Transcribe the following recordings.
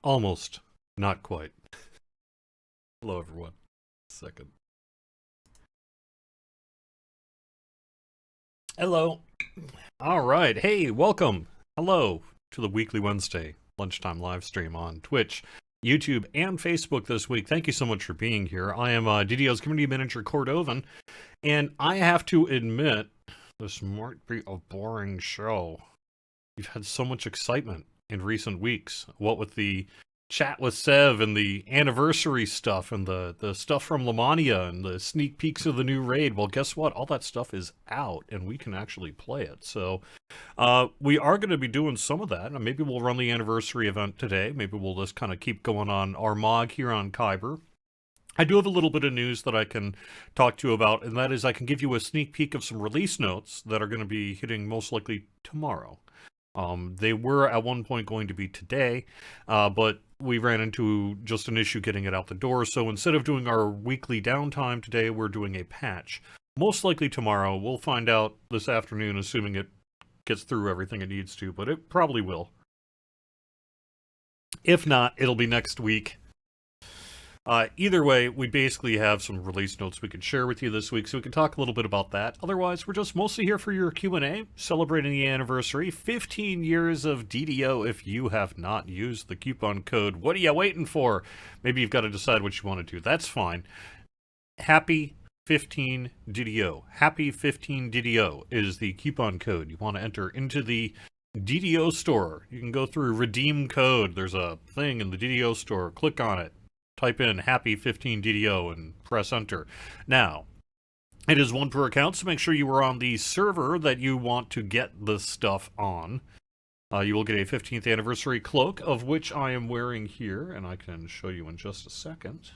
Almost. Not quite. Hello, everyone. Second. Hello. All right. Hey, welcome. Hello to the weekly Wednesday lunchtime live stream on Twitch, YouTube, and Facebook this week. Thank you so much for being here. I am DDO's community manager, Cordovan, and I have to admit, this might be a boring show. We've had so much excitement in recent weeks. What with the chat with Sev and the anniversary stuff and the stuff from Lamania and the sneak peeks of the new raid. Well, guess what? All that stuff is out and we can actually play it. So we are going to be doing some of that. And maybe we'll run the anniversary event today. Maybe we'll just kind of keep going on our MOG here on Kyber. I do have a little bit of news that I can talk to you about, and that is I can give you a sneak peek of some release notes that are going to be hitting most likely tomorrow. They were at one point going to be today, but we ran into just an issue getting it out the door. So instead of doing our weekly downtime today, we're doing a patch. Most likely tomorrow. We'll find out this afternoon, assuming it gets through everything it needs to, but it probably will. If not, it'll be next week. Either way, we basically have some release notes we can share with you this week, so we can talk a little bit about that. Otherwise, we're just mostly here for your Q&A, celebrating the anniversary. 15 years of DDO. If you have not used the coupon code, what are you waiting for? Maybe you've got to decide what you want to do. That's fine. Happy 15 DDO. Happy 15 DDO is the coupon code you want to enter into the DDO store. You can go through redeem code. There's a thing in the DDO store. Click on it. Type in happy 15 DDO and press enter. Now, it is one per account, so make sure you are on the server that you want to get the stuff on. You will get a 15th anniversary cloak, of which I am wearing here, and I can show you in just a second.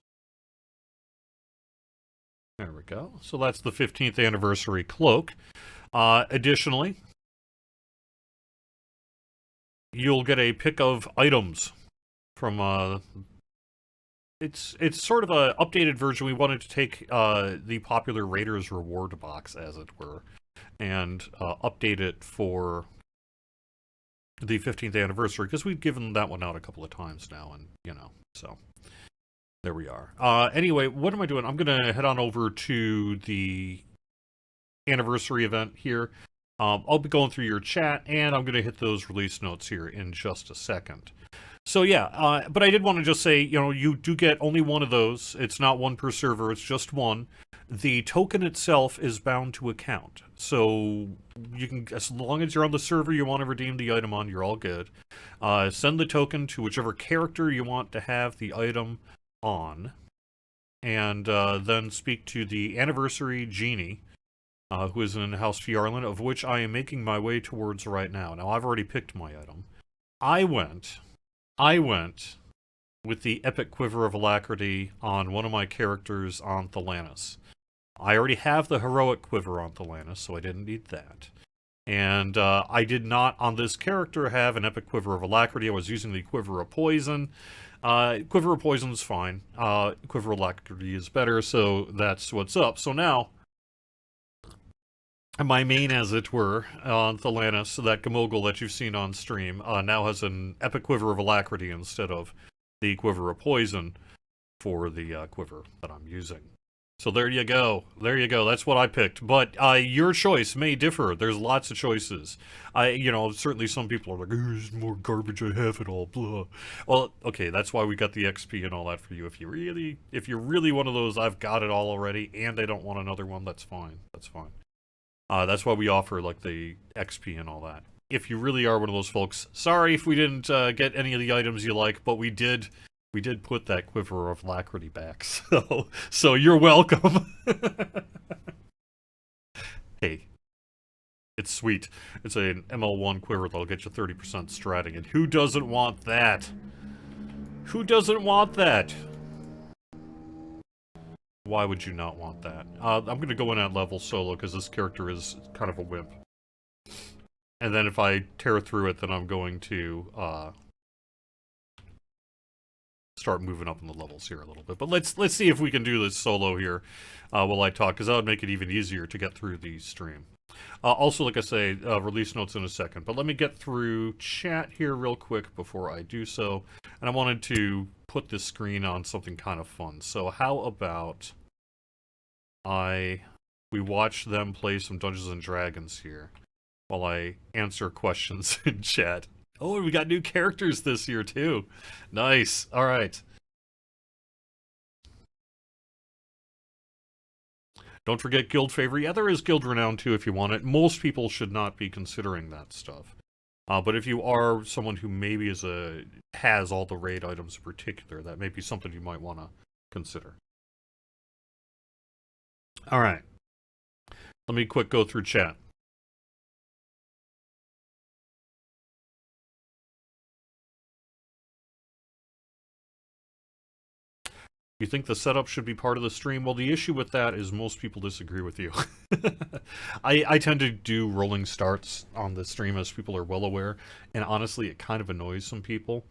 There we go. So that's the 15th anniversary cloak. Additionally, you'll get a pick of items from It's sort of a updated version. We wanted to take the popular Raiders reward box, as it were, and update it for the 15th anniversary, because we've given that one out a couple of times now, and, you know, so there we are. Anyway, what am I doing? I'm going to head on over to the anniversary event here. I'll be going through your chat, and I'm going to hit those release notes here in just a second. So yeah, but I did want to just say, you know, you do get only one of those. It's not one per server, it's just one. The token itself is bound to account. So you can, as long as you're on the server you want to redeem the item on, you're all good. Send the token to whichever character you want to have the item on. And then speak to the anniversary genie, who is in House Fjarlin, of which I am making my way towards right now. Now, I've already picked my item. I went with the Epic Quiver of Alacrity on one of my characters on Thelanis. I already have the Heroic Quiver on Thelanis, so I didn't need that. And I did not, on this character, have an Epic Quiver of Alacrity. I was using the Quiver of Poison. Quiver of Poison is fine. Quiver of Alacrity is better, so that's what's up. So now, my main, as it were, on Thelanis, that Gamogul that you've seen on stream, now has an Epic Quiver of Alacrity instead of the Quiver of Poison for the quiver that I'm using. So there you go. There you go. That's what I picked. But your choice may differ. There's lots of choices. You know, certainly some people are like, there's more garbage, I have it all, blah. Well, okay, that's why we got the XP and all that for you. If you're really one of those, I've got it all already, and I don't want another one, that's fine. That's fine. That's why we offer, like, the XP and all that. If you really are one of those folks, sorry if we didn't get any of the items you like, but we did put that Quiver of Alacrity back, so you're welcome. Hey, it's sweet. It's an ML1 Quiver that'll get you 30% stratting, and who doesn't want that? Who doesn't want that? Why would you not want that? I'm going to go in at level solo because this character is kind of a wimp. And then if I tear through it, then I'm going to start moving up in the levels here a little bit. But let's see if we can do this solo here while I talk, because that would make it even easier to get through the stream. Also, like I say, release notes in a second. But let me get through chat here real quick before I do so. And I wanted to put this screen on something kind of fun. So how about we watch them play some Dungeons and Dragons here while I answer questions in chat. Oh, we got new characters this year too. Nice. All right. Don't forget Guild Favor. Yeah, there is Guild Renown too if you want it. Most people should not be considering that stuff. But if you are someone who maybe has all the raid items in particular, that may be something you might want to consider. All right. Let me quick go through chat. You think the setup should be part of the stream? Well, the issue with that is most people disagree with you. I tend to do rolling starts on the stream, as people are well aware, and honestly, it kind of annoys some people.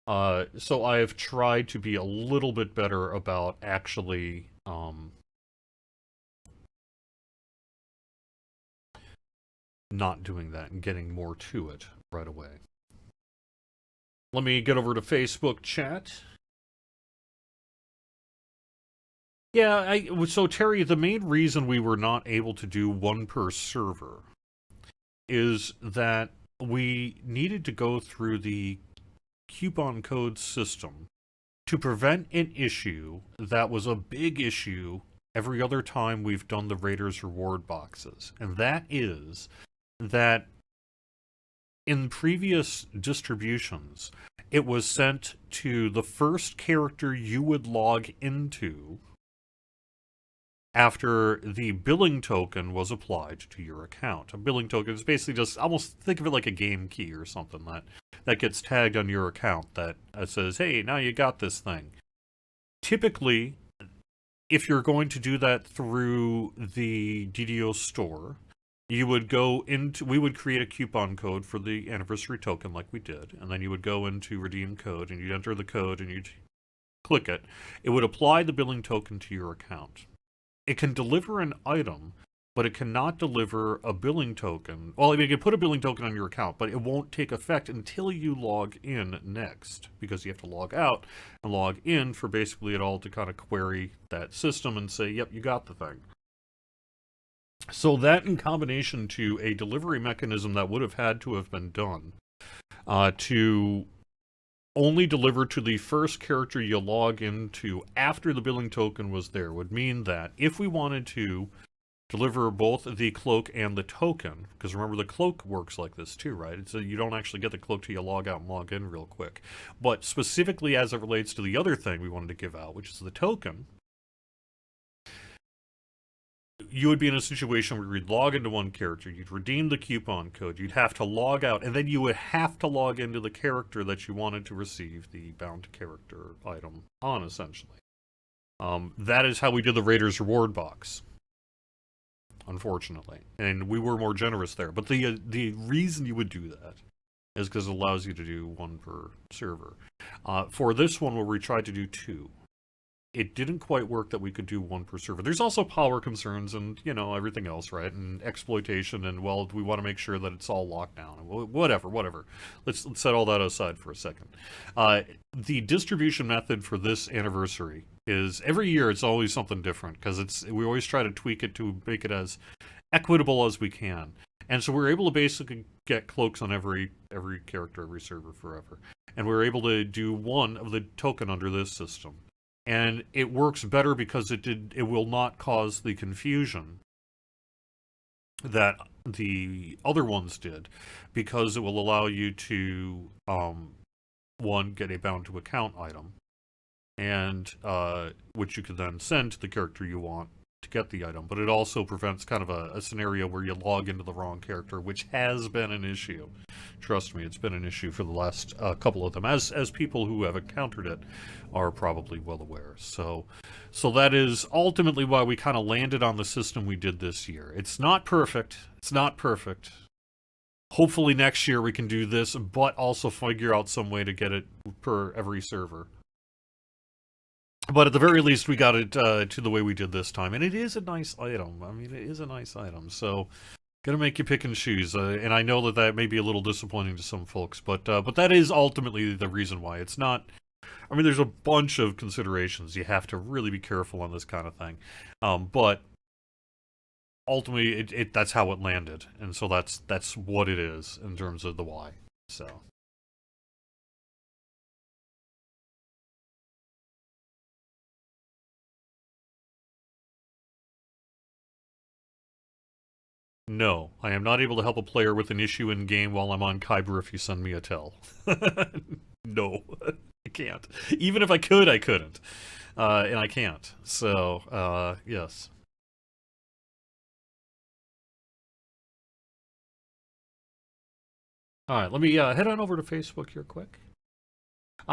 So I have tried to be a little bit better about actually not doing that and getting more to it right away. Let me get over to Facebook chat. Yeah, so Terry, the main reason we were not able to do one per server is that we needed to go through the coupon code system to prevent an issue that was a big issue every other time we've done the Raiders reward boxes. And that is that in previous distributions, it was sent to the first character you would log into after the billing token was applied to your account. A billing token is basically just, almost think of it like a game key or something that gets tagged on your account that says, hey, now you got this thing. Typically, if you're going to do that through the DDO store, we would create a coupon code for the anniversary token like we did, and then you would go into redeem code, and you'd enter the code, and you'd click it. It would apply the billing token to your account. It can deliver an item, but it cannot deliver a billing token. Well, I mean, it can put a billing token on your account, but it won't take effect until you log in next, because you have to log out and log in for basically it all to kind of query that system and say, yep, you got the thing. So that, in combination to a delivery mechanism that would have had to have been done to only deliver to the first character you log into after the billing token was there, would mean that if we wanted to deliver both the cloak and the token, because remember the cloak works like this too, right? So you don't actually get the cloak till you log out and log in real quick. But specifically as it relates to the other thing we wanted to give out, which is the token, you would be in a situation where you'd log into one character, you'd redeem the coupon code, you'd have to log out, and then you would have to log into the character that you wanted to receive the bound character item on, essentially. That is how we did the Raiders reward box, unfortunately. And we were more generous there. But the reason you would do that is because it allows you to do one per server. For this one, where we tried to do two, it didn't quite work that we could do one per server. There's also power concerns and, everything else, right? And exploitation, and, well, we want to make sure that it's all locked down. Whatever. Let's set all that aside for a second. The distribution method for this anniversary is, every year it's always something different, because we always try to tweak it to make it as equitable as we can. And so we're able to basically get cloaks on every character, every server forever. And we're able to do one of the token under this system. And it works better because it will not cause the confusion that the other ones did, because it will allow you to, one, get a bound to account item, and which you can then send to the character you want to get the item. But it also prevents kind of a scenario where you log into the wrong character, which has been an issue. Trust me, it's been an issue for the last couple of them, as people who have encountered it are probably well aware. So that is ultimately why we kind of landed on the system we did this year. It's not perfect. Hopefully next year we can do this, but also figure out some way to get it per every server. But at the very least, we got it to the way we did this time. And it is a nice item. I mean, it is a nice item. So Gonna make you pick and choose, and I know that that may be a little disappointing to some folks, but that is ultimately the reason why. It's not. I mean, there's a bunch of considerations. You have to really be careful on this kind of thing, but ultimately, that's how it landed, and so that's what it is in terms of the why. So. No, I am not able to help a player with an issue in game while I'm on Kyber if you send me a tell. No, I can't. Even if I could, I couldn't. And I can't. So, yes. Alright, let me head on over to Facebook here quick.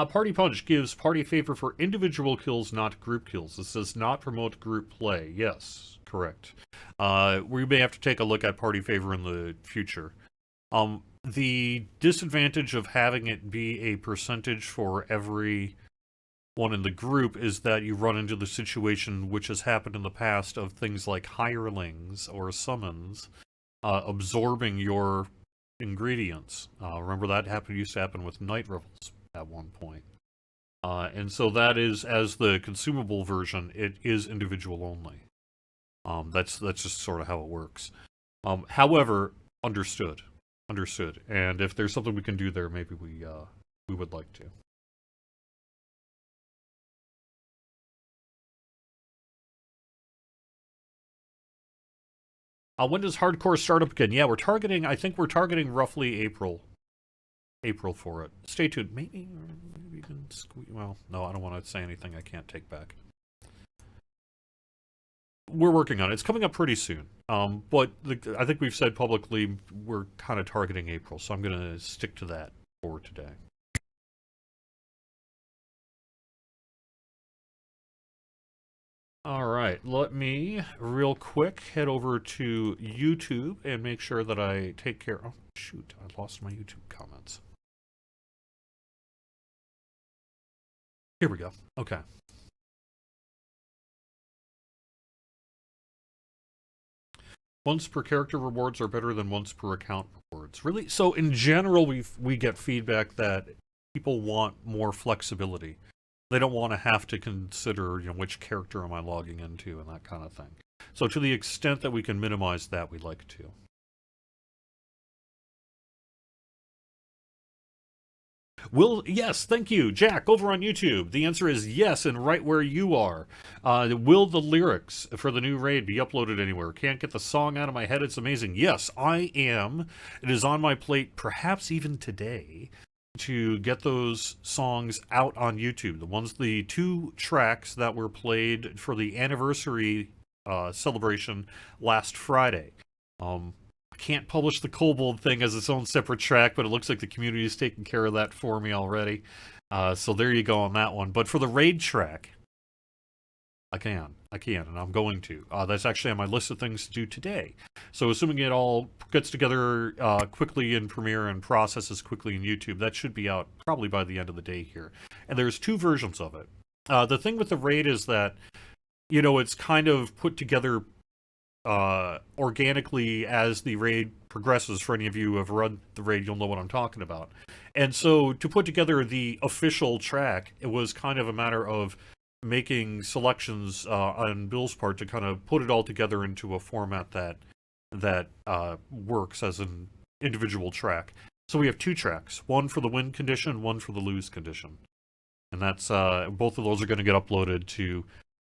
Party Punch gives party favor for individual kills, not group kills. This does not promote group play. Yes, correct. We may have to take a look at party favor in the future. The disadvantage of having it be a percentage for every one in the group is that you run into the situation which has happened in the past of things like hirelings or summons absorbing your ingredients. Remember that used to happen with Night Revels at one point. And so that is, as the consumable version, it is individual only. That's just sort of how it works. However, understood. And if there's something we can do there, maybe we would like to. When does hardcore start up again? Yeah, I think we're targeting roughly April for it. Stay tuned. Maybe we can squeeze. Well, no, I don't want to say anything I can't take back. We're working on it. It's coming up pretty soon. But I think we've said publicly we're kind of targeting April, so I'm going to stick to that for today. All right, let me real quick head over to YouTube and make sure that I take care. Oh, shoot, I lost my YouTube comments. Here we go. Okay. Once per character rewards are better than once per account rewards. Really? So in general, we get feedback that people want more flexibility. They don't want to have to consider, which character am I logging into and that kind of thing. So to the extent that we can minimize that, we'd like to. Yes, thank you, Jack, over on YouTube. The answer is yes, and right where you are. Will the lyrics for the new raid be uploaded anywhere? Can't get the song out of my head. It's amazing. Yes, I am. It is on my plate, perhaps even today, to get those songs out on YouTube. The 2 tracks that were played for the anniversary celebration last Friday. I can't publish the Kobold thing as its own separate track, but it looks like the community is taking care of that for me already. So there you go on that one. But for the raid track, I can, and I'm going to. That's actually on my list of things to do today. So assuming it all gets together quickly in Premiere and processes quickly in YouTube, that should be out probably by the end of the day here. And there's 2 versions of it. The thing with the raid is that, it's kind of put together organically as the raid progresses. For any of you who have run the raid, you'll know what I'm talking about. And so to put together the official track, it was kind of a matter of making selections on Bill's part to kind of put it all together into a format that works as an individual track. So we have 2 tracks, one for the win condition, one for the lose condition. And that's both of those are going to get uploaded to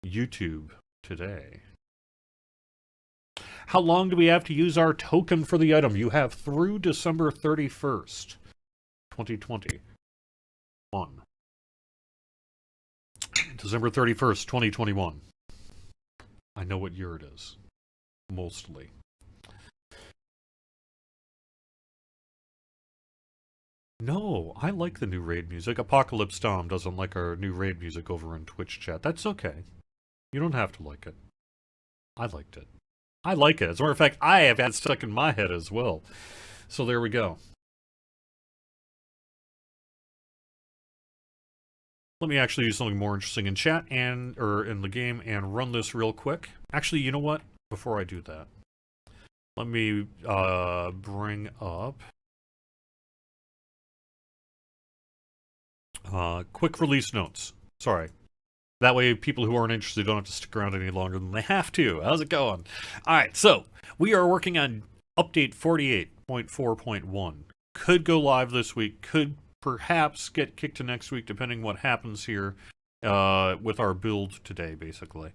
YouTube today. How long do we have to use our token for the item? You have through December 31st, 2021. December 31st, 2021. I know what year it is. Mostly. No, I like the new raid music. Apocalypse Dom doesn't like our new raid music over in Twitch chat. That's okay. You don't have to like it. I liked it. I like it. As a matter of fact, I have had it stuck in my head as well. So there we go. Let me actually do something more interesting in chat or in the game and run this real quick. Actually, you know what? Before I do that, Let me bring up quick release notes. Sorry. That way people who aren't interested don't have to stick around any longer than they have to. How's it going? All right, so we are working on update 48.4.1. Could go live this week, could perhaps get kicked to next week, depending what happens here with our build today, basically.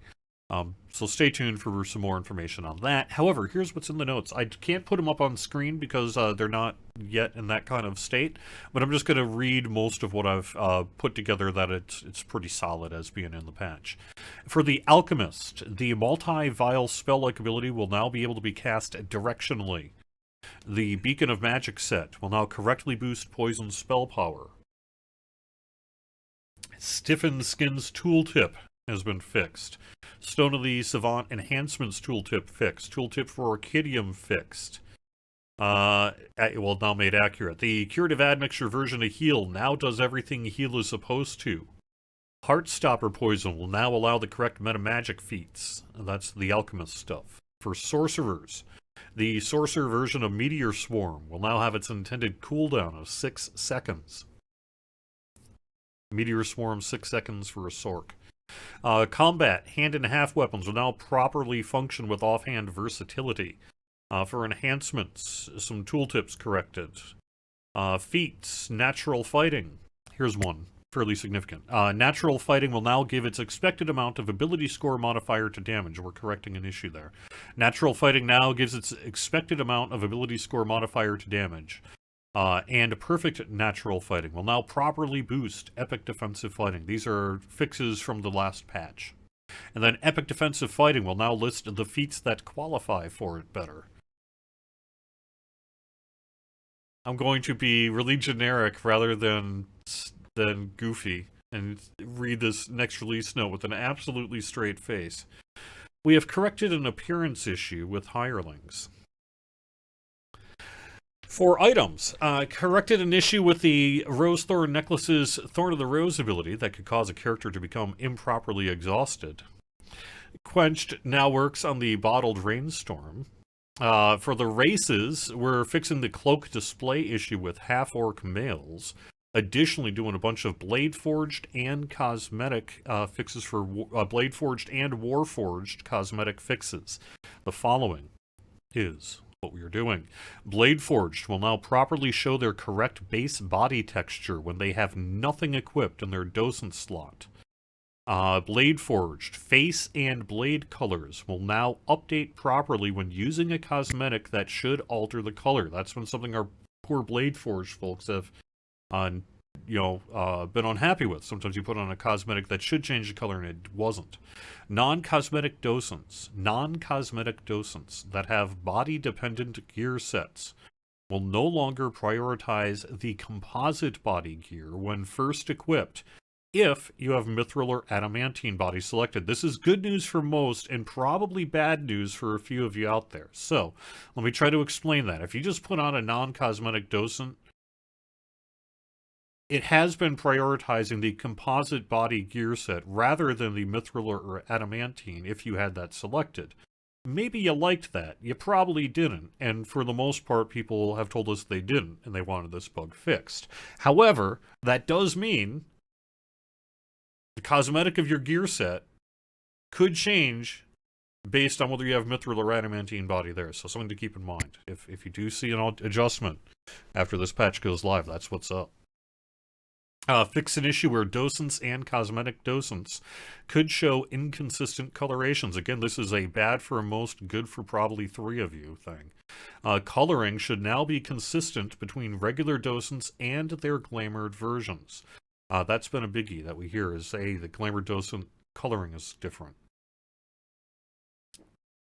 So stay tuned for some more information on that. However, here's what's in the notes. I can't put them up on screen because they're not yet in that kind of state, but I'm just going to read most of what I've put together that it's pretty solid as being in the patch. For the Alchemist, the multi-vial spell-like ability will now be able to be cast directionally. The Beacon of Magic set will now correctly boost poison spell power. Stiffened Skin's tooltip has been fixed. Stone of the Savant Enhancements tooltip fixed. Tooltip for Orchidium fixed. Well, now made accurate. The Curative Admixture version of Heal now does everything Heal is supposed to. Heartstopper Poison will now allow the correct metamagic feats. That's the Alchemist stuff. For Sorcerers, the Sorcerer version of Meteor Swarm will now have its intended cooldown of 6 seconds. Meteor Swarm, 6 seconds for a Sorc. Combat, hand-and-half weapons will now properly function with offhand versatility. For enhancements, some tooltips corrected. Feats, natural fighting. Here's one, fairly significant. Natural fighting will now give its expected amount of ability score modifier to damage. We're correcting an issue there. Natural fighting now gives its expected amount of ability score modifier to damage. And perfect natural fighting will now properly boost epic defensive fighting. These are fixes from the last patch. And then epic defensive fighting will now list the feats that qualify for it better. I'm going to be really generic rather than goofy and read this next release note with an absolutely straight face. We have corrected an appearance issue with hirelings. For items, corrected an issue with the Rose Thorn Necklace's Thorn of the Rose ability that could cause a character to become improperly exhausted. Quenched now works on the Bottled Rainstorm. For the races, we're fixing the cloak display issue with half-orc males. Additionally, doing a bunch of Blade Forged and cosmetic fixes for Blade Forged and Warforged cosmetic fixes. The following is what we are doing. Blade Forged will now properly show their correct base body texture when they have nothing equipped in their docent slot. Blade Forged face and blade colors will now update properly when using a cosmetic that should alter the color. That's when something our poor Blade Forged folks have been unhappy with. Sometimes you put on a cosmetic that should change the color and it wasn't. Non-cosmetic docents that have body-dependent gear sets will no longer prioritize the composite body gear when first equipped if you have mithril or adamantine body selected. This is good news for most and probably bad news for a few of you out there. So let me try to explain that. If you just put on a non-cosmetic docent, it has been prioritizing the composite body gear set rather than the mithril or adamantine if you had that selected. Maybe you liked that. You probably didn't. And for the most part, people have told us they didn't, and they wanted this bug fixed. However, that does mean the cosmetic of your gear set could change based on whether you have mithril or adamantine body there. So something to keep in mind. If you do see an adjustment after this patch goes live, that's what's up. Fix an issue where docents and cosmetic docents could show inconsistent colorations. Again, this is a bad for most, good for probably 3 of you thing. Coloring should now be consistent between regular docents and their glamored versions. That's been a biggie that we hear is, hey, the glamored docent coloring is different.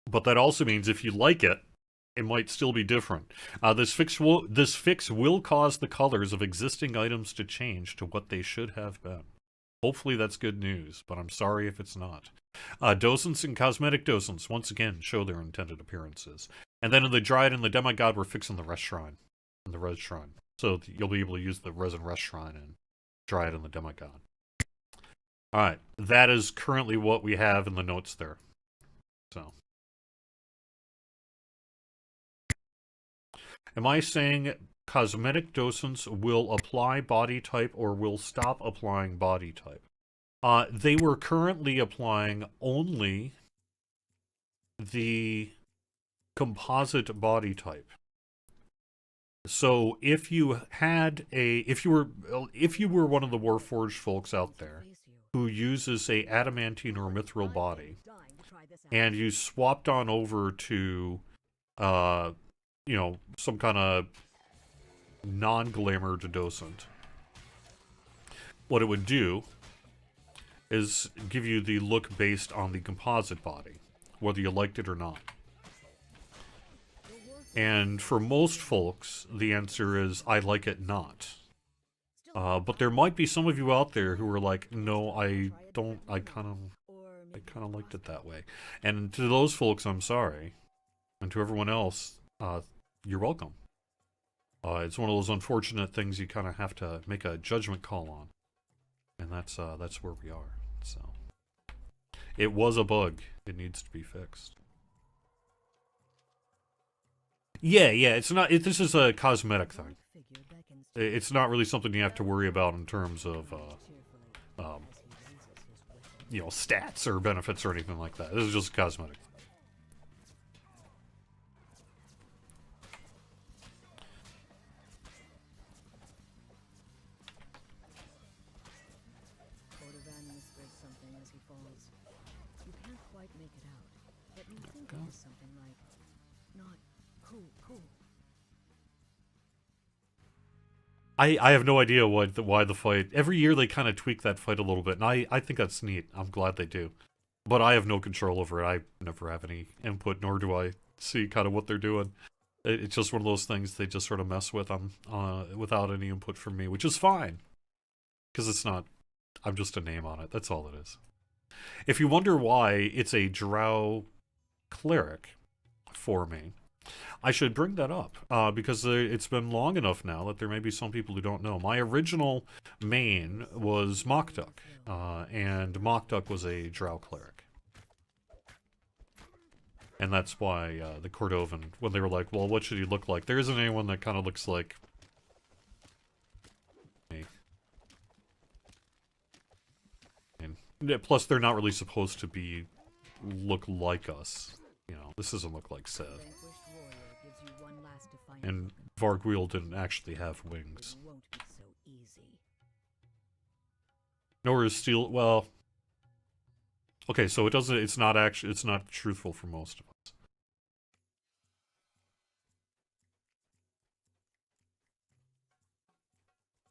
But that also means if you like it, it might still be different. This fix will cause the colors of existing items to change to what they should have been. Hopefully that's good news, but I'm sorry if it's not. Docents and cosmetic docents, once again, show their intended appearances. And then in the Dryad and the Demigod, we're fixing the Rest Shrine. And the Res Shrine. So you'll be able to use the Resin Rest Shrine and Dryad and the Demigod. Alright, that is currently what we have in the notes there. So Am I saying cosmetic docents will apply body type or will stop applying body type? They were currently applying only the composite body type. So if you were one of the Warforged folks out there who uses a adamantine or mithril body, and you swapped on over to, some kind of non-glamored docent, what it would do is give you the look based on the composite body, whether you liked it or not. And for most folks, the answer is, I like it not. But there might be some of you out there who are like, no, I don't, I kind of liked it that way. And to those folks, I'm sorry. And to everyone else, you're welcome. It's one of those unfortunate things you kind of have to make a judgment call on. And that's where we are. So, it was a bug. It needs to be fixed. Yeah, it's not. This is a cosmetic thing. It's not really something you have to worry about in terms of, stats or benefits or anything like that. This is just cosmetic. I have no idea why the fight. Every year they kind of tweak that fight a little bit, and I think that's neat. I'm glad they do. But I have no control over it. I never have any input, nor do I see kind of what they're doing. It's just one of those things they just sort of mess with without any input from me, which is fine. Because it's not... I'm just a name on it. That's all it is. If you wonder why it's a drow cleric for me, I should bring that up, because it's been long enough now that there may be some people who don't know. My original main was Mockduck, and Mockduck was a drow cleric. And that's why the Cordovan, when they were like, well, what should he look like? There isn't anyone that kind of looks like me. And plus, they're not really supposed to look like us. You know, this doesn't look like Seth. And Vargwheel didn't actually have wings. Nor is Steel... Well... Okay, so it's not truthful for most of us.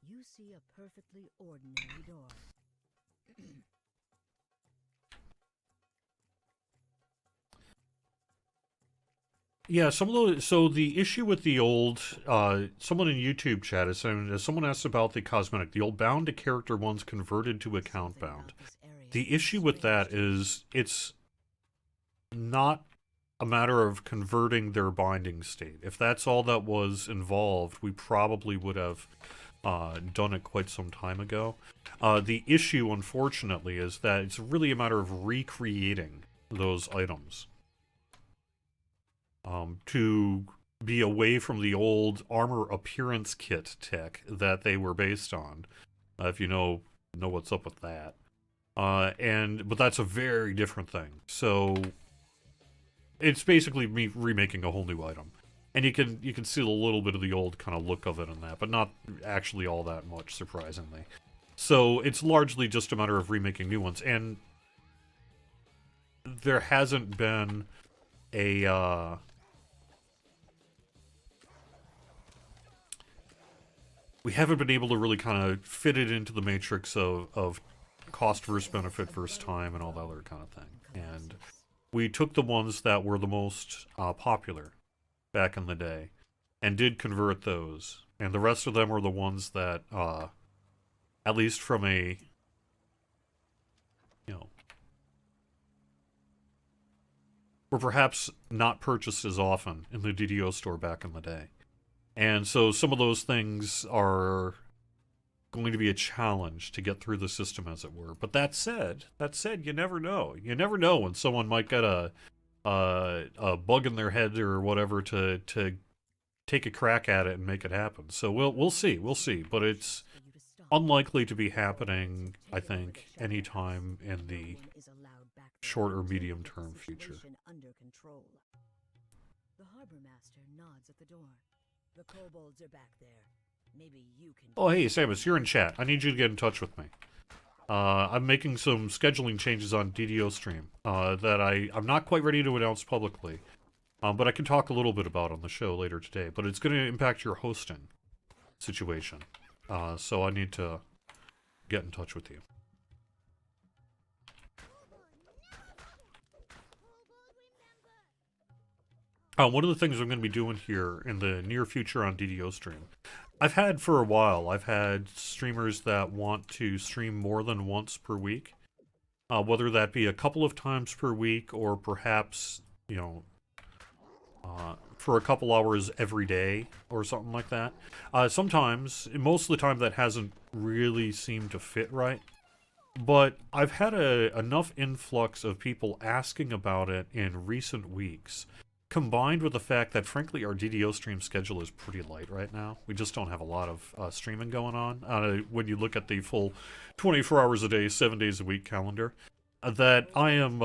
You see a perfectly ordinary door. Yeah, some of those. So the issue with the old, someone in YouTube chat is saying, someone asked about the cosmetic, the old bound to character ones converted to account bound. The issue with that is it's not a matter of converting their binding state. If that's all that was involved, we probably would have done it quite some time ago. The issue, unfortunately, is that it's really a matter of recreating those items. To be away from the old armor appearance kit tech that they were based on, if you know what's up with that. But that's a very different thing. So it's basically me remaking a whole new item, and you can see a little bit of the old kind of look of it in that, but not actually all that much, surprisingly. So it's largely just a matter of remaking new ones, and there hasn't been a we haven't been able to really kind of fit it into the matrix of cost versus benefit versus time and all that other kind of thing. And we took the ones that were the most popular back in the day and did convert those. And the rest of them were the ones that, at least from a, were perhaps not purchased as often in the DDO store back in the day. And so some of those things are going to be a challenge to get through the system, as it were. But that said, you never know. You never know when someone might get a bug in their head or whatever to take a crack at it and make it happen. So we'll see, but it's unlikely to be happening, I think, anytime in the short or medium term future. The harbor master nods at the door. The kobolds are back there. Maybe you can. Oh, hey, Samus, you're in chat. I need you to get in touch with me. I'm making some scheduling changes on DDO stream that I'm not quite ready to announce publicly, but I can talk a little bit about on the show later today. But it's going to impact your hosting situation, so I need to get in touch with you. One of the things I'm going to be doing here in the near future on DDO stream, I've had for a while, I've had streamers that want to stream more than once per week, whether that be a couple of times per week or perhaps, you know, for a couple hours every day or something like that. Sometimes, most of the time that hasn't really seemed to fit right, but I've had enough influx of people asking about it in recent weeks, combined with the fact that, frankly, our DDO stream schedule is pretty light right now. We just don't have a lot of streaming going on. When you look at the full 24 hours a day, 7 days a week calendar, that I am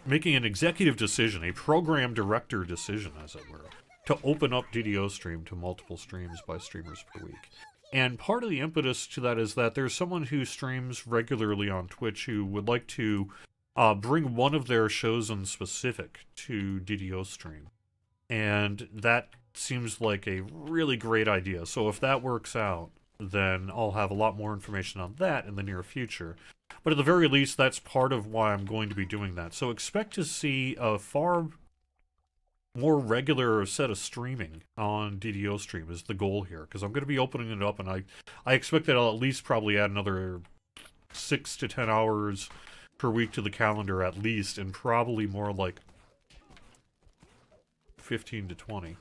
making an executive decision, a program director decision, as it were, to open up DDO stream to multiple streams by streamers per week. And part of the impetus to that is that there's someone who streams regularly on Twitch who would like to bring one of their shows in specific to DDO stream. And that seems like a really great idea. So if that works out, then I'll have a lot more information on that in the near future. But at the very least, that's part of why I'm going to be doing that. So expect to see a far more regular set of streaming on DDO stream is the goal here. Because I'm going to be opening it up, and I expect that I'll at least probably add another 6 to 10 hours per week to the calendar at least, and probably more like 15 to 20.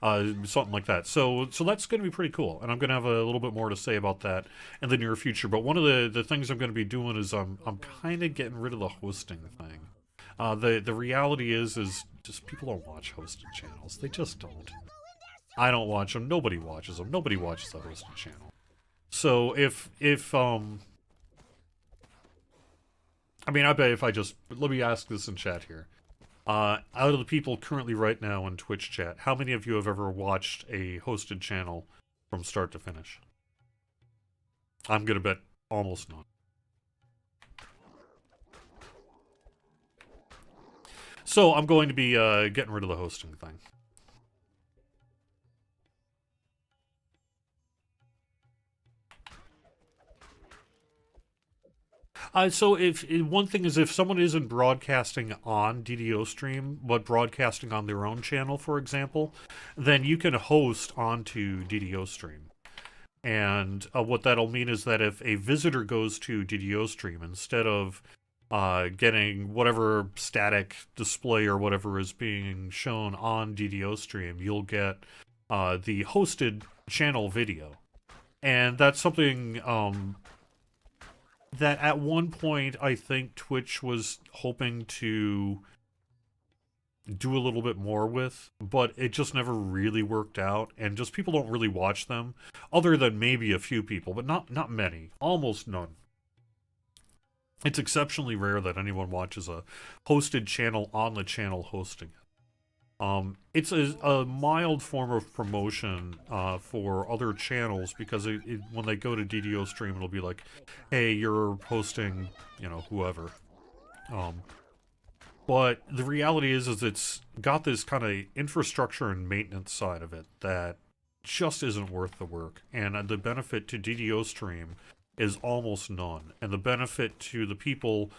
Something like that. So that's going to be pretty cool, and I'm going to have a little bit more to say about that in the near future. But one of the things I'm going to be doing is I'm kind of getting rid of the hosting thing. The reality is just people don't watch hosted channels. They just don't. I don't watch them. Nobody watches them. Nobody watches a hosted channel. So I mean, I bet if I just... Let me ask this in chat here. Out of the people currently right now in Twitch chat, how many of you have ever watched a hosted channel from start to finish? I'm gonna bet almost none. So I'm going to be getting rid of the hosting thing. So one thing is, if someone isn't broadcasting on DDO stream, but broadcasting on their own channel, for example, then you can host onto DDO stream. And what that'll mean is that if a visitor goes to DDO stream, instead of getting whatever static display or whatever is being shown on DDO stream, you'll get the hosted channel video. And that's something that at one point I think Twitch was hoping to do a little bit more with, but it just never really worked out, and just people don't really watch them, other than maybe a few people, but not many, almost none. It's exceptionally rare that anyone watches a hosted channel on the channel hosting it. It's a mild form of promotion for other channels, because when they go to DDO stream, it'll be like, hey, you're hosting, you know, whoever. But the reality is it's got this kind of infrastructure and maintenance side of it that just isn't worth the work. And the benefit to DDO stream is almost none. And the benefit to the people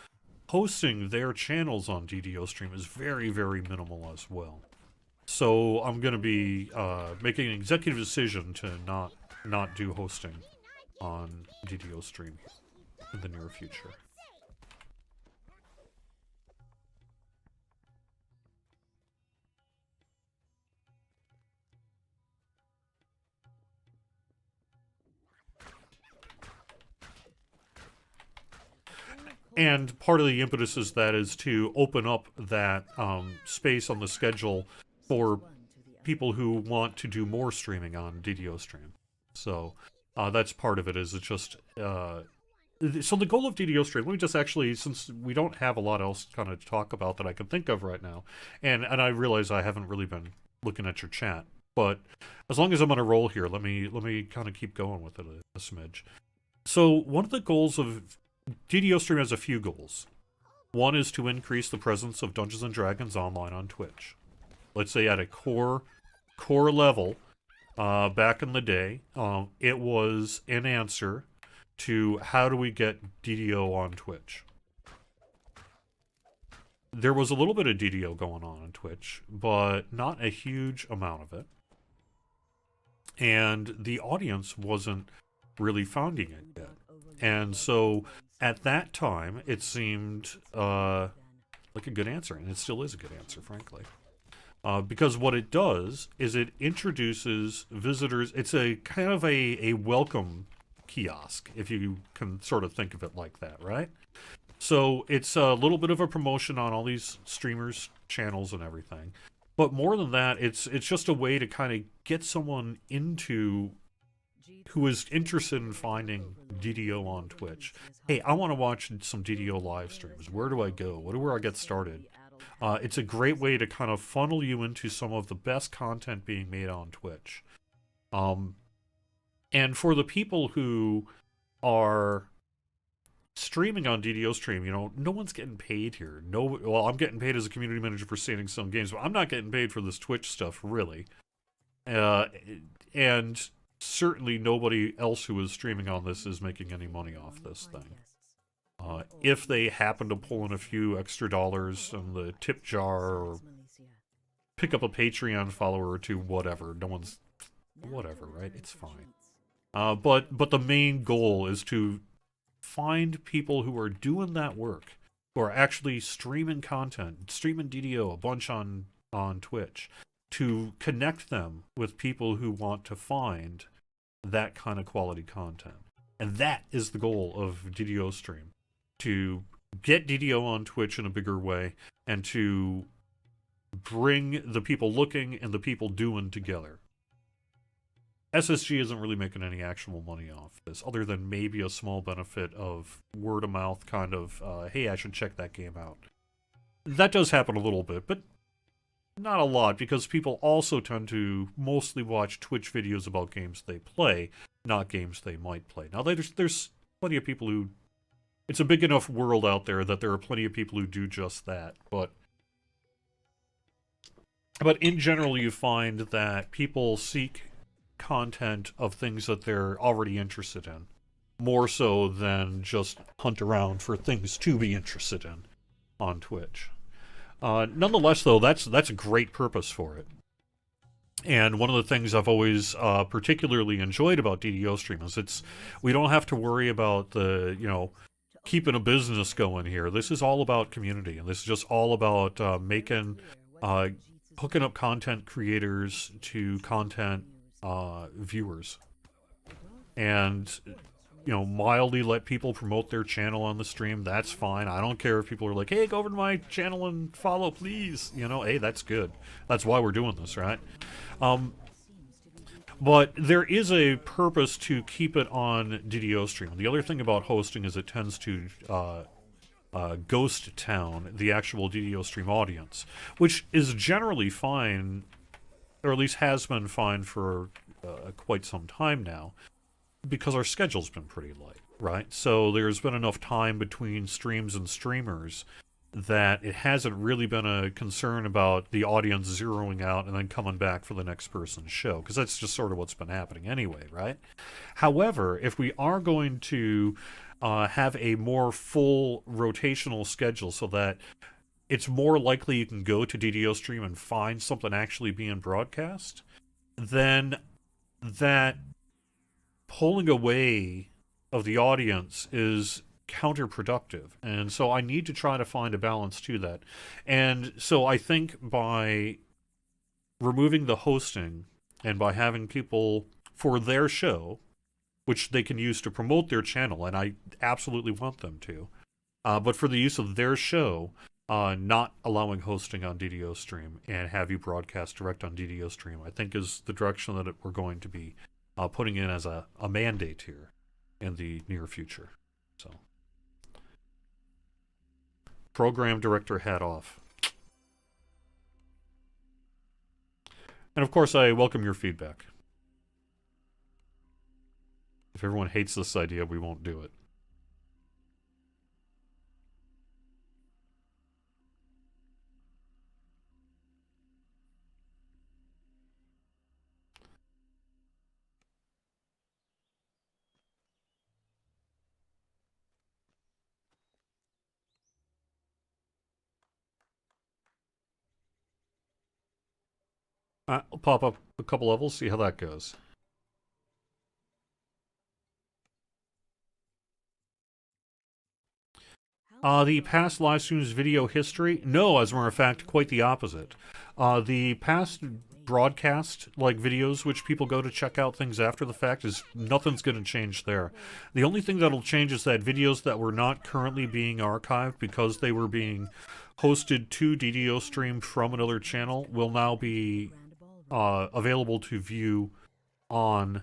hosting their channels on DDO stream is very, very minimal as well. So I'm going to be making an executive decision to not do hosting on DDO stream in the near future. And part of the impetus is to open up that space on the schedule for people who want to do more streaming on DDO Stream. So that's part of it. Is it's just so the goal of DDO Stream. Let me just actually, since we don't have a lot else kind of to talk about that I can think of right now, and I realize I haven't really been looking at your chat, but as long as I'm on a roll here, let me kind of keep going with it a smidge. So one of the goals of DDO Stream has a few goals. One is to increase the presence of Dungeons and Dragons Online on Twitch. Let's say at a core level, back in the day, it was an answer to how do we get DDO on Twitch. There was a little bit of DDO going on Twitch, but not a huge amount of it. And the audience wasn't really finding it yet. And so at that time, it seemed like a good answer, and it still is a good answer, frankly. Because what it does is it introduces visitors. It's a kind of a welcome kiosk, if you can sort of think of it like that, right? So it's a little bit of a promotion on all these streamers' channels and everything. But more than that, it's just a way to kind of get someone into who is interested in finding DDO on Twitch. Hey, I want to watch some DDO live streams. Where do I go? Where do I get started? It's a great way to kind of funnel you into some of the best content being made on Twitch. And for the people who are streaming on DDO Stream, no one's getting paid here. Well, I'm getting paid as a community manager for standing some games, but I'm not getting paid for this Twitch stuff, really. And certainly nobody else who is streaming on this is making any money off this thing. If they happen to pull in a few extra dollars in the tip jar or pick up a Patreon follower or two, whatever, whatever, right? It's fine. But the main goal is to find people who are doing that work, who are actually streaming content, streaming DDO a bunch on Twitch, to connect them with people who want to find that kind of quality content. And that is the goal of DDO Stream, to get DDO on Twitch in a bigger way and to bring the people looking and the people doing together. SSG isn't really making any actual money off this, other than maybe a small benefit of word of mouth kind of, hey, I should check that game out. That does happen a little bit, but not a lot, because people also tend to mostly watch Twitch videos about games they play, not games they might play. Now, there's plenty of people who... It's a big enough world out there that there are plenty of people who do just that, but in general, you find that people seek content of things that they're already interested in, more so than just hunt around for things to be interested in on Twitch. Nonetheless, though, that's a great purpose for it. And one of the things I've always particularly enjoyed about DDO Stream is we don't have to worry about keeping a business going here. This is all about community, and this is just all about hooking up content creators to content viewers, and mildly let people promote their channel on the stream. That's fine. I don't care if people are like, hey, go over to my channel and follow, please. Hey, that's good. That's why we're doing this, right? But there is a purpose to keep it on DDO Stream. The other thing about hosting is it tends to ghost town the actual DDO Stream audience, which is generally fine, or at least has been fine for quite some time now, because our schedule's been pretty light, right? So there's been enough time between streams and streamers that it hasn't really been a concern about the audience zeroing out and then coming back for the next person's show, because that's just sort of what's been happening anyway, right? However, if we are going to have a more full rotational schedule so that it's more likely you can go to DDO Stream and find something actually being broadcast, then that pulling away of the audience is counterproductive. And so I need to try to find a balance to that. And so I think by removing the hosting and by having people for their show, which they can use to promote their channel, and I absolutely want them to, but for the use of their show, not allowing hosting on DDO Stream and have you broadcast direct on DDO Stream, I think is the direction that we're going to be putting in as a mandate here in the near future. So, program director hat off. And of course, I welcome your feedback. If everyone hates this idea, we won't do it. I'll pop up a couple levels, see how that goes. The past live streams video history? No, as a matter of fact, quite the opposite. The past broadcast, like videos which people go to check out things after the fact, is nothing's going to change there. The only thing that'll change is that videos that were not currently being archived because they were being hosted to DDO Stream from another channel will now be available to view on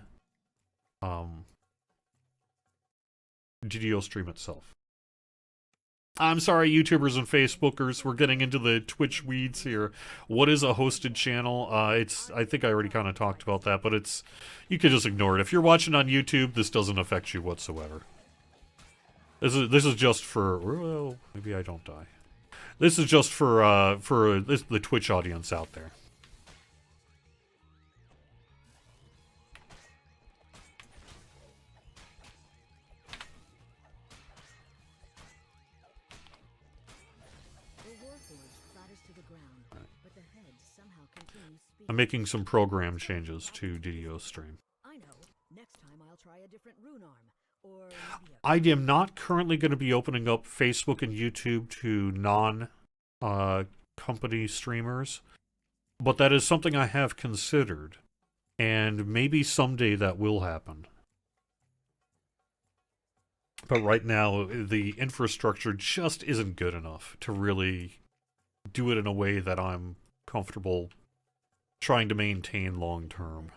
DDO Stream itself. I'm sorry, YouTubers and Facebookers, we're getting into the Twitch weeds here. What is a hosted channel? I think I already kind of talked about that, but you can just ignore it. If you're watching on YouTube, this doesn't affect you whatsoever. This is just for, well, maybe I don't die. This is just for the Twitch audience out there. I'm making some program changes to DDO Stream. I know. Next time I'll try a different rune arm. Or I am not currently going to be opening up Facebook and YouTube to non-company streamers, but that is something I have considered, and maybe someday that will happen. But right now, the infrastructure just isn't good enough to really do it in a way that I'm comfortable trying to maintain long term.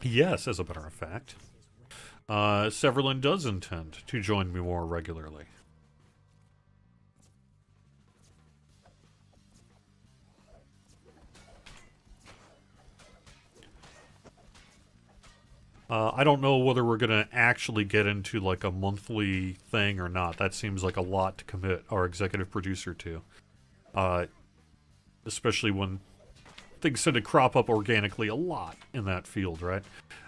Yes, as a matter of fact. Severlin does intend to join me more regularly. I don't know whether we're going to actually get into like a monthly thing or not. That seems like a lot to commit our executive producer to. Especially when things tend to crop up organically a lot in that field, right?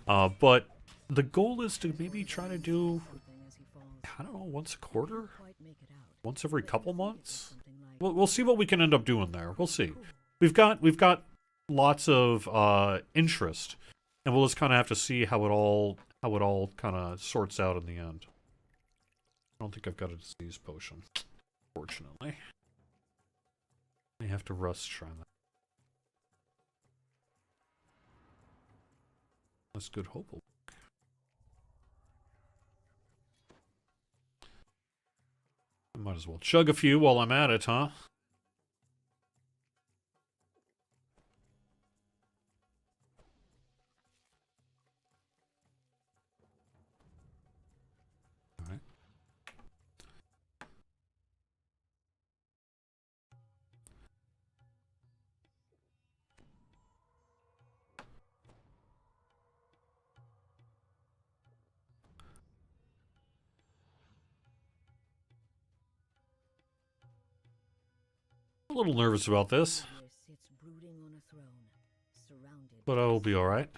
But the goal is to maybe try to do, I don't know, once a quarter? Once every couple months? We'll see what we can end up doing there. We'll see. We've got lots of interest, and we'll just kind of have to see how it all kind of sorts out in the end. I don't think I've got a disease potion, fortunately. I have to rust try that. That's good hope. I might as well chug a few while I'm at it, huh? Alright. A little nervous about this, but I will be alright.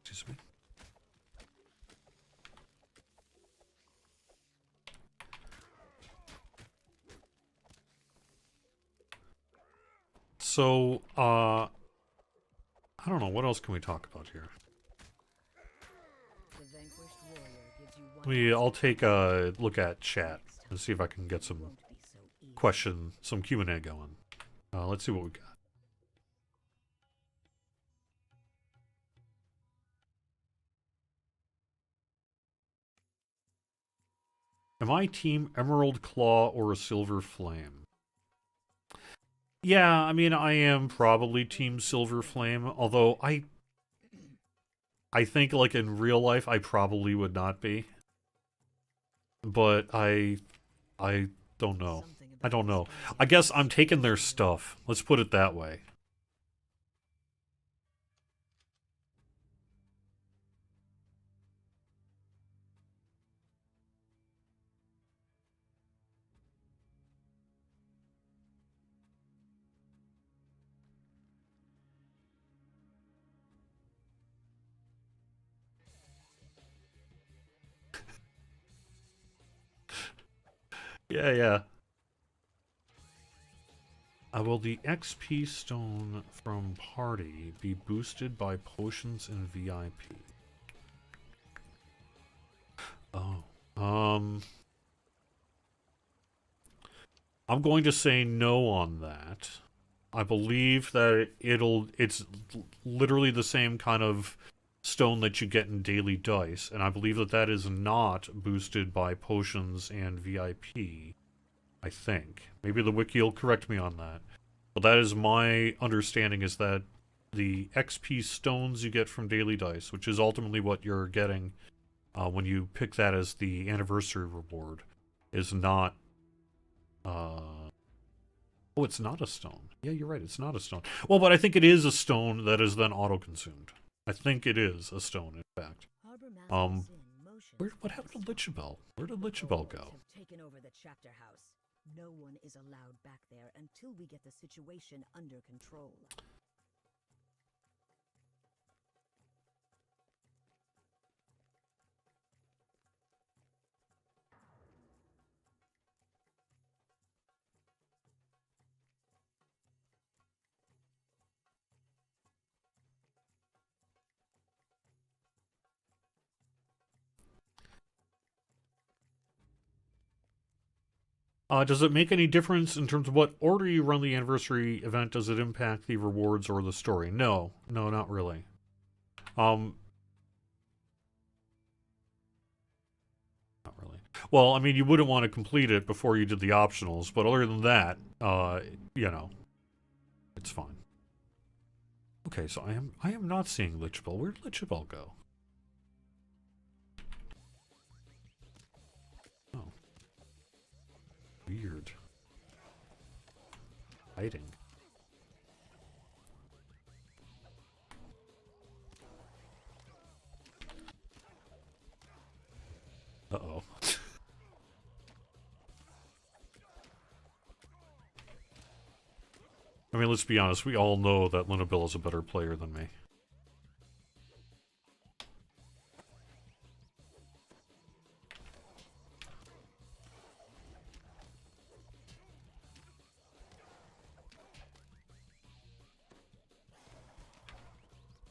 Excuse me. So, I don't know, what else can we talk about here? I'll take a look at chat and see if I can get some Q&A going. Let's see what we got. Am I Team Emerald Claw or a Silver Flame? Yeah, I mean, I am probably Team Silver Flame, although I think, like, in real life, I probably would not be. But I don't know. I don't know. I guess I'm taking their stuff. Let's put it that way. Yeah, yeah. Will the XP stone from party be boosted by potions in VIP? Oh. I'm going to say no on that. I believe that it's literally the same kind of stone that you get in daily dice, and I believe that that is not boosted by potions and VIP, I think. Maybe the wiki will correct me on that. But that is my understanding, is that the XP stones you get from daily dice, which is ultimately what you're getting when you pick that as the anniversary reward, is not... Oh, it's not a stone. Yeah, you're right, it's not a stone. Well, but I think it is a stone that is then auto-consumed. I think it is a stone, in fact. What happened to Lichabelle? Where did Lichabelle go? Have taken over the chapter house. No one is allowed back there until we get the situation under control. Does it make any difference in terms of what order you run the anniversary event? Does it impact the rewards or the story? No. No, not really. Not really. Well, I mean, you wouldn't want to complete it before you did the optionals, but other than that, you know, it's fine. Okay, so I am not seeing Lichabelle. Where'd Lichabelle go? Oh. Weird. Hiding. Uh-oh. I mean, let's be honest, we all know that Lunabelle is a better player than me.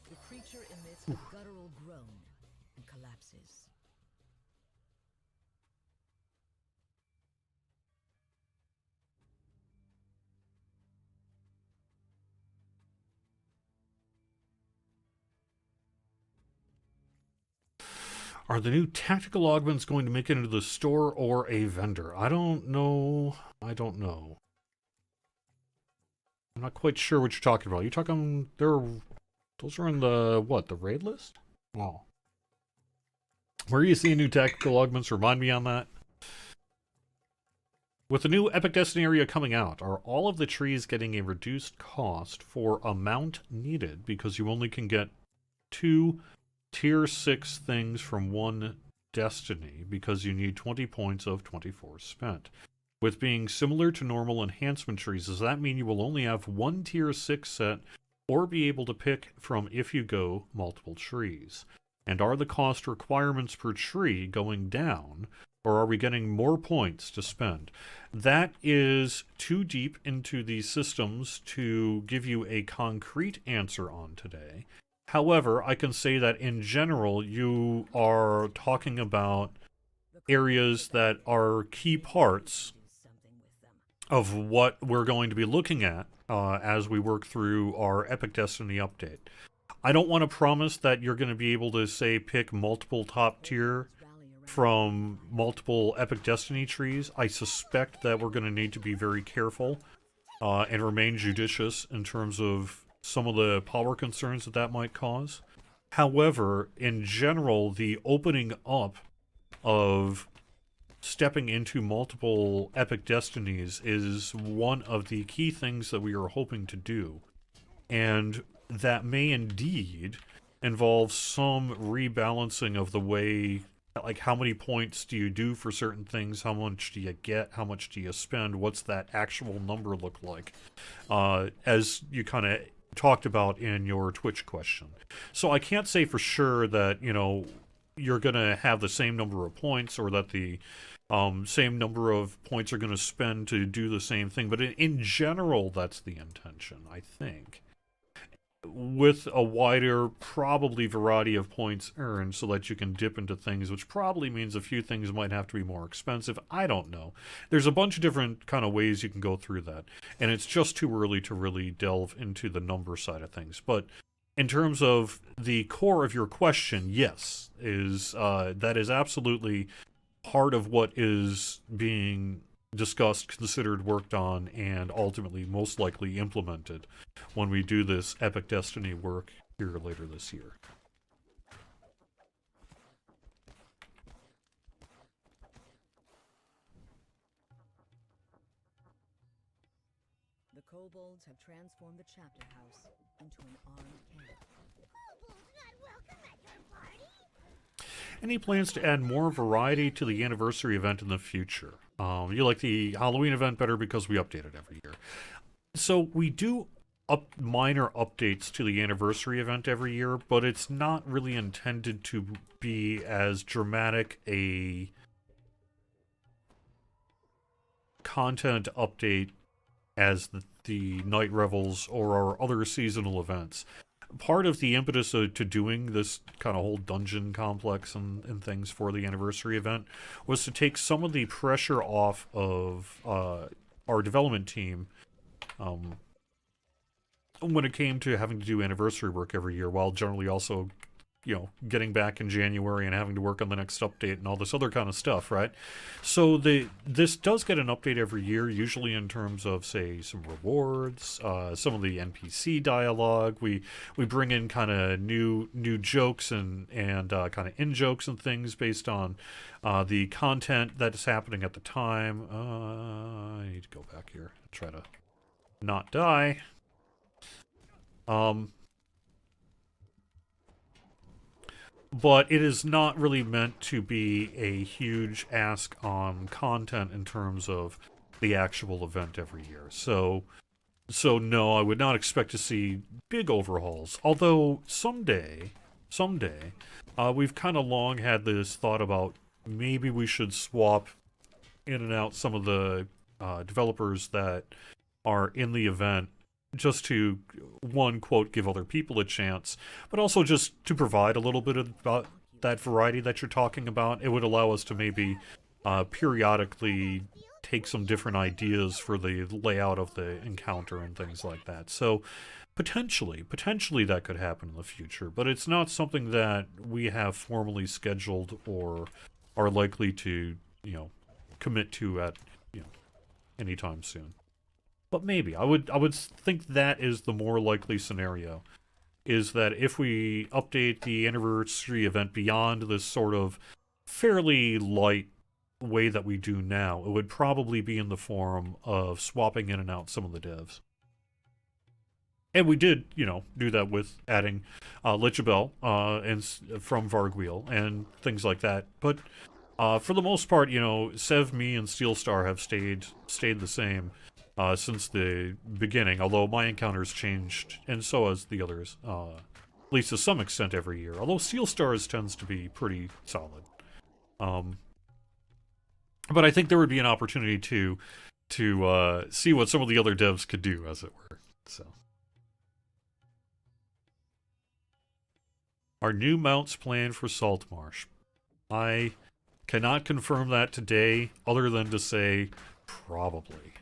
The creature emits a guttural groan and collapses. Are the new tactical augments going to make it into the store or a vendor? I don't know. I don't know. I'm not quite sure what you're talking about. You talking... Those are in the... What? The raid list? Oh. Where are you seeing new tactical augments? Remind me on that. With the new Epic Destiny area coming out, are all of the trees getting a reduced cost for amount needed because you only can get 2 tier 6 things from one destiny because you need 20 points of 24 spent? With being similar to normal enhancement trees, does that mean you will only have 1 tier 6 set or be able to pick from, if you go, multiple trees? And are the cost requirements per tree going down, or are we getting more points to spend? That is too deep into the systems to give you a concrete answer on today. However, I can say that in general, you are talking about areas that are key parts of what we're going to be looking at as we work through our Epic Destiny update. I don't want to promise that you're going to be able to, say, pick multiple top tier from multiple Epic Destiny trees. I suspect that we're going to need to be very careful and remain judicious in terms of some of the power concerns that might cause. However, in general, the opening up of stepping into multiple Epic Destinies is one of the key things that we are hoping to do. And that may indeed involve some rebalancing of the way, like, how many points do you do for certain things, how much do you get, how much do you spend, what's that actual number look like, as you kind of talked about in your Twitch question. So I can't say for sure that, you know, you're going to have the same number of points, or that the same number of points are going to spend to do the same thing, but in general, that's the intention, I think. With a wider, probably, variety of points earned so that you can dip into things, which probably means a few things might have to be more expensive. I don't know. There's a bunch of different kind of ways you can go through that, and it's just too early to really delve into the number side of things. But in terms of the core of your question, yes, that is absolutely part of what is being discussed, considered, worked on, and ultimately most likely implemented when we do this Epic Destiny work here later this year. The kobolds have transformed the chapter house into an armed camp. Kobolds not welcome at your party? Any plans to add more variety to the anniversary event in the future? You like the Halloween event better because we update it every year. So we do minor updates to the anniversary event every year, but it's not really intended to be as dramatic a content update as the Night Revels or our other seasonal events. Part of the impetus to doing this kind of whole dungeon complex and things for the anniversary event was to take some of the pressure off of our development team when it came to having to do anniversary work every year, while generally also, you know, getting back in January and having to work on the next update and all this other kind of stuff, right? So this does get an update every year, usually in terms of, say, some rewards, some of the NPC dialogue. We bring in kind of new jokes and kind of in-jokes and things based on the content that is happening at the time. I need to go back here and try to not die. But it is not really meant to be a huge ask on content in terms of the actual event every year. So no, I would not expect to see big overhauls. Although someday, we've kind of long had this thought about maybe we should swap in and out some of the developers that are in the event, just to, one, quote, give other people a chance, but also just to provide a little bit of that variety that you're talking about. It would allow us to maybe periodically take some different ideas for the layout of the encounter and things like that. So potentially that could happen in the future, but it's not something that we have formally scheduled or are likely to, you know, commit to at, you know, anytime soon. But maybe. I would think that is the more likely scenario, is that if we update the anniversary event beyond this sort of fairly light way that we do now, it would probably be in the form of swapping in and out some of the devs. And we did, you know, do that with adding Lichabel and from Vargwheel and things like that. But for the most part, you know, Sev, me, and Steelstar have stayed the same since the beginning, although my encounters changed, and so has the others, at least to some extent every year, although Steelstar's tends to be pretty solid. But I think there would be an opportunity to see what some of the other devs could do, as it were. So, our new mounts planned for Saltmarsh. I cannot confirm that today, other than to say probably.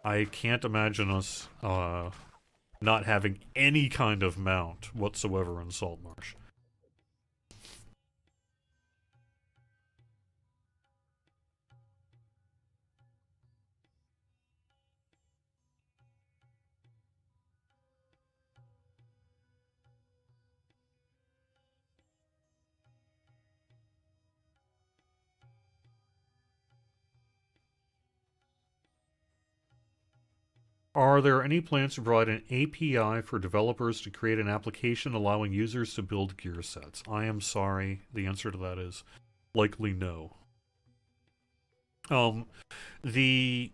I can't imagine us not having any kind of mount whatsoever in Saltmarsh. Are there any plans to provide an API for developers to create an application allowing users to build gear sets? I am sorry. The answer to that is likely no. The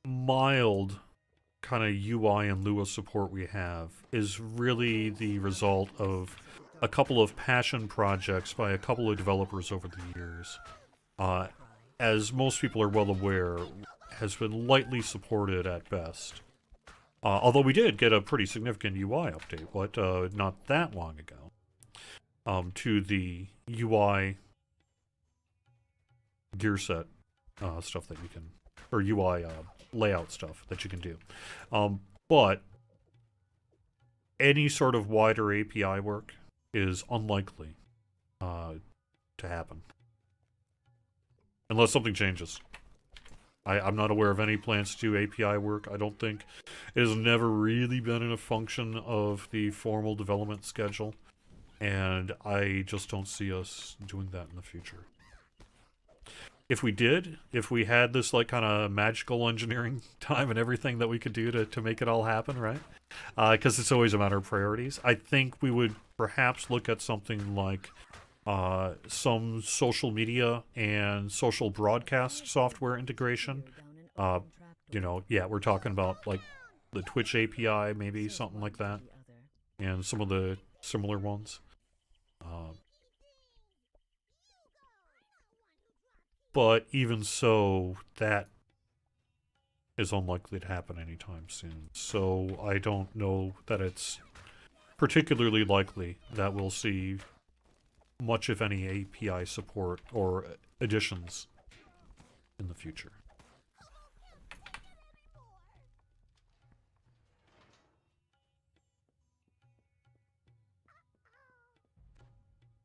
mild kind of UI and Lua support we have is really the result of a couple of passion projects by a couple of developers over the years. As most people are well aware, has been lightly supported at best. Although we did get a pretty significant UI update, but not that long ago, to the UI gear set stuff that you can, or UI layout stuff that you can do. But any sort of wider API work is unlikely to happen. Unless something changes. I'm not aware of any plans to do API work. I don't think it has never really been a function of the formal development schedule, and I just don't see us doing that in the future. If we did, if we had this like kind of magical engineering time and everything that we could do to make it all happen, right? Because it's always a matter of priorities. I think we would perhaps look at something like some social media and social broadcast software integration. You know, yeah, we're talking about like the Twitch API, maybe something like that, and some of the similar ones. But even so, that is unlikely to happen anytime soon. So I don't know that it's particularly likely that we'll see much, if any, API support or additions in the future.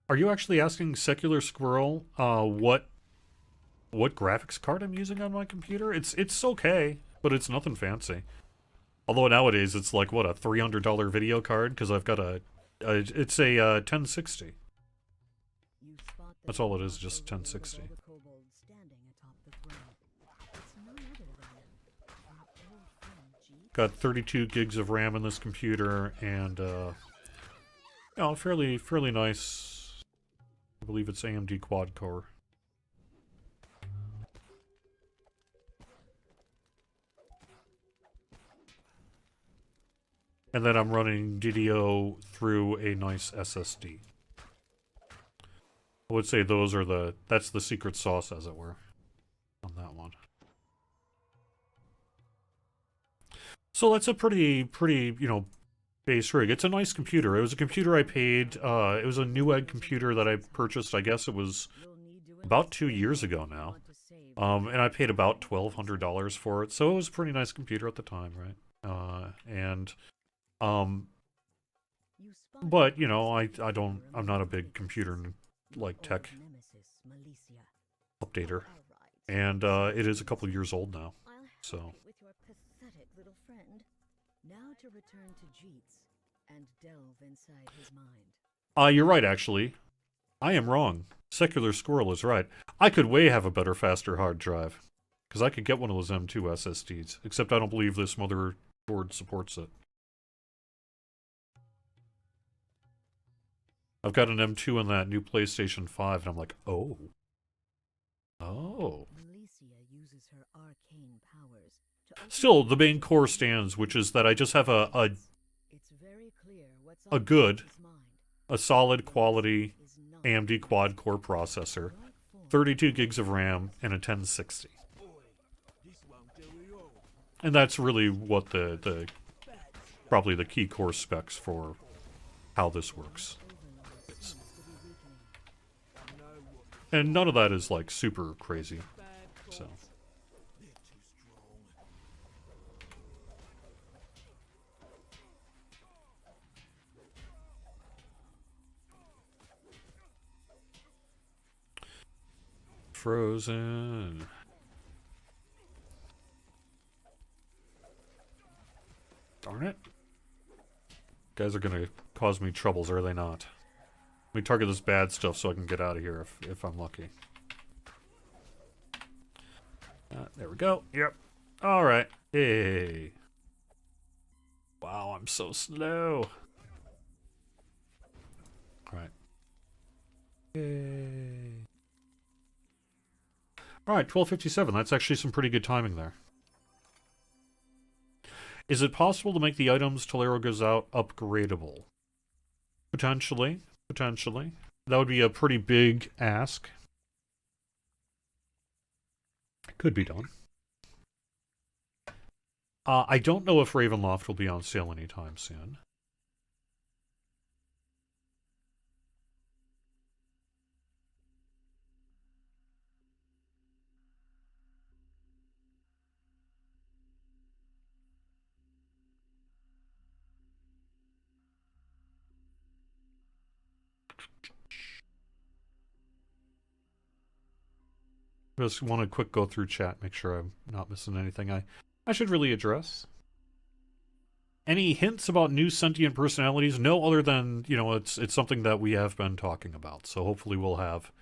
Are you actually asking Secular Squirrel what graphics card I'm using on my computer? It's okay, but it's nothing fancy. Although nowadays it's like, what, a $300 video card? Because I've got it's a 1060. That's all it is, just 1060. Got 32 gigs of RAM in this computer, and you know, fairly nice. I believe it's AMD quad core. And then I'm running DDO through a nice SSD. I would say those are that's the secret sauce, as it were, on that one. So that's a pretty, you know, base rig. It's a nice computer. It was a computer I paid, it was a Newegg computer that I purchased, I guess it was about 2 years ago now. And I paid about $1,200 for it, so it was a pretty nice computer at the time, right? But, you know, I'm not a big computer, like, tech updater. And, it is a couple years old now, so. Now to return to Jeets and delve inside his mind. You're right, actually. I am wrong. Secular Squirrel is right. I could way have a better, faster hard drive. Because I could get one of those M2 SSDs. Except I don't believe this motherboard supports it. I've got an M2 in that new PlayStation 5, and I'm like, oh. Oh. Still, the main core stands, which is that I just have a good, a solid quality AMD quad core processor, 32 gigs of RAM, and a 1060. And that's really what probably the key core specs for how this works is. And none of that is like super crazy, so. Frozen. Darn it. Guys are gonna cause me troubles, are they not? Let me target this bad stuff so I can get out of here if I'm lucky. There we go. Yep. Alright. Hey. Wow, I'm so slow. Alright. Yay. Alright, 12:57. That's actually some pretty good timing there. Is it possible to make the items till arrow goes out upgradable? Potentially. Potentially. That would be a pretty big ask. Could be done. I don't know if Ravenloft will be on sale anytime soon. Just want a quick go through chat, make sure I'm not missing anything I should really address. Any hints about new sentient personalities? No, other than, you know, it's something that we have been talking about. So hopefully we'll have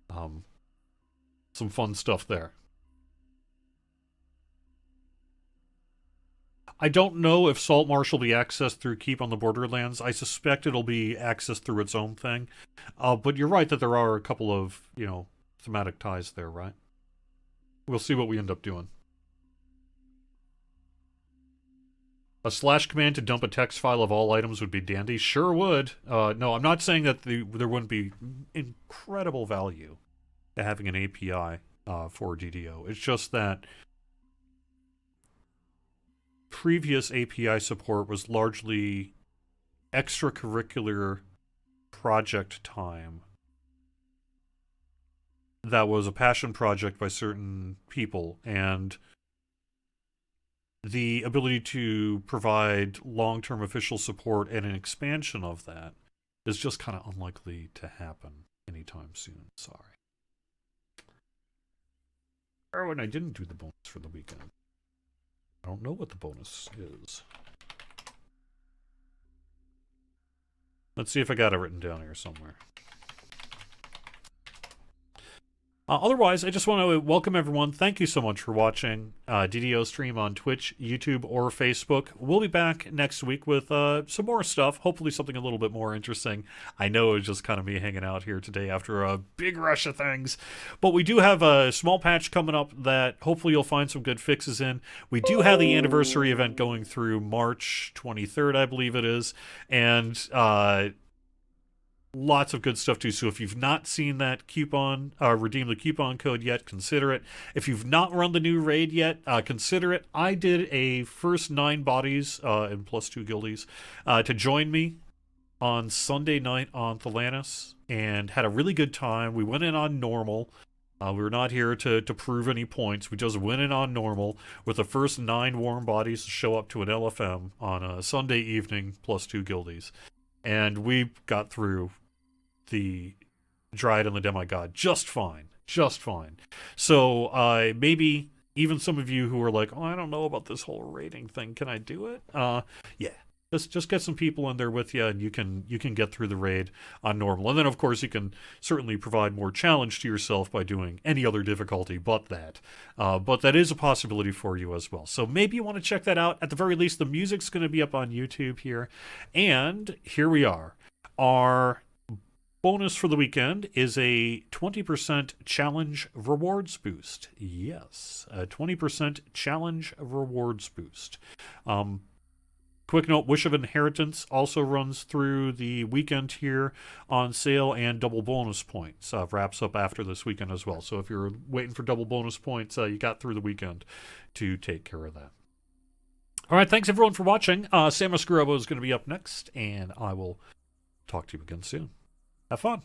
some fun stuff there. I don't know if Saltmarsh will be accessed through Keep on the Borderlands. I suspect it'll be accessed through its own thing. But you're right that there are a couple of, you know, thematic ties there, right? We'll see what we end up doing. A slash command to dump a text file of all items would be dandy. Sure would. No, I'm not saying that there wouldn't be incredible value to having an API for DDO. It's just that previous API support was largely extracurricular project time that was a passion project by certain people, and the ability to provide long-term official support and an expansion of that is just kind of unlikely to happen anytime soon. Sorry. Oh, and I didn't do the bonus for the weekend. I don't know what the bonus is. Let's see if I got it written down here somewhere. Otherwise, I just want to welcome everyone. Thank you so much for watching DDO stream on Twitch, YouTube, or Facebook. We'll be back next week with some more stuff, hopefully something a little bit more interesting. I know it's just kind of me hanging out here today after a big rush of things. But we do have a small patch coming up that hopefully you'll find some good fixes in. We do have the anniversary event going through March 23rd, I believe it is. And lots of good stuff too. So if you've not seen that coupon, redeem the coupon code yet, consider it. If you've not run the new raid yet, consider it. I did a first 9 bodies and plus 2 guildies to join me on Sunday night on Thelanis and had a really good time. We went in on normal. We were not here to prove any points. We just went in on normal with the first 9 warm bodies to show up to an LFM on a Sunday evening plus 2 guildies. And we got through the Dryad and the Demigod just fine. Just fine. So maybe even some of you who are like, oh, I don't know about this whole rating thing. Can I do it? Yeah. Just get some people in there with you, and you can get through the raid on normal. And then, of course, you can certainly provide more challenge to yourself by doing any other difficulty but that. But that is a possibility for you as well. So maybe you want to check that out. At the very least, the music's going to be up on YouTube here. And here we are. Our bonus for the weekend is a 20% challenge rewards boost. Yes, a 20% challenge rewards boost. Quick note, Wish of Inheritance also runs through the weekend here on sale, and double bonus points wraps up after this weekend as well. So if you're waiting for double bonus points, you got through the weekend to take care of that. All right, thanks everyone for watching. Samus Guerrero is going to be up next, and I will talk to you again soon. Have fun.